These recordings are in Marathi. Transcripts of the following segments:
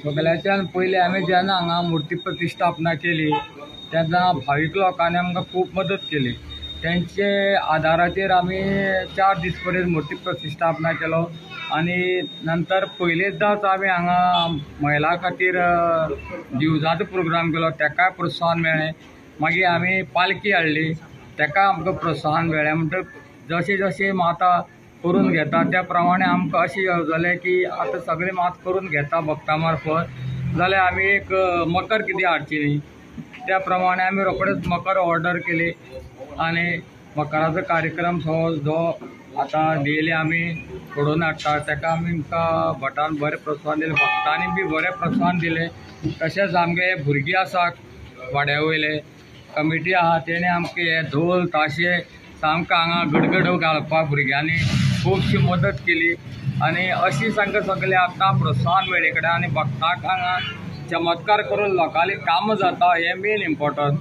सगळ्याच्यान पयलीं आमी जेन्ना हांगा मुर्ती प्रतिश्ठापना केली तेन्ना भावीक लोकांनी आमकां खूब मदत केली। तेंचे आदाराचेर आमी 4 दीस पर्यंत मुर्ती प्रतिश्ठापना केलो आनी नंतर पयलेचदांच आमी हांगा महिला खातीर दिवजाचो प्रोग्राम केलो, तेकाय प्रोत्साहन मेळ्ळें। मागीर आमी पालखी हाडली, तेका आमकां प्रोत्साहन मेळ्ळें। म्हणटकच जशें जशें माता करून घेता त्या प्रमाणे आमकां अशें जालें की आतां सगळें मात करून घेता भक्तां मार्फत जाल्यार आमी एक मकर कितें हाडची न्ही, त्या प्रमाणे आमी रोखडेच मकर ऑर्डर केली आनी मकराचो कार्यक्रम जो आतां डेली आमी घडोवन हाडटा तेका आमकां भटान बरें प्रोत्साहन दिलें, भक्तांनी बी बरें प्रोत्साहन दिलें। तशेंच आमगे भुरगीं आसा वाड्या वयले कमिटी आहा तेणी आमकां हे धोल ताशे सामकें हांगा गडगड घालपाक भुरग्यांनी खूबशी मदत केली आनी अशी तांकां सगळें आतां प्रोत्साहन मेळ्ळे कडेन आनी भक्तांक हांगा चमत्कार करून लोकांली कामां जाता हें मेन इम्पॉर्टंट।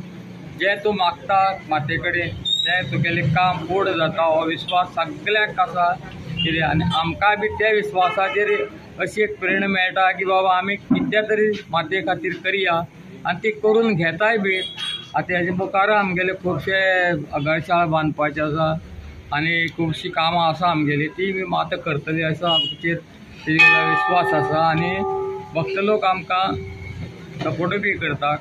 जें तूं मागता माते कडेन तें तुगेलें काम पूर्ण जाता हो विश्वास सगळ्यांक आसा कितें आनी आमकांय बी त्या विश्वासाचेर अशी एक प्रेरणा मेळटा की बाबा आमी कितें तरी मातये खातीर करया आनी ती करून घेताय बी। आतां हेजे मुखार आमगेले खुबशे अगरशाळ बांदपाचे आसा आनी खुबशीं कामां आसा आमगेली, ती बी मात करतली असो आमचेर विश्वास आसा आनी भक्त लोक आमकां सपोर्ट बी करता।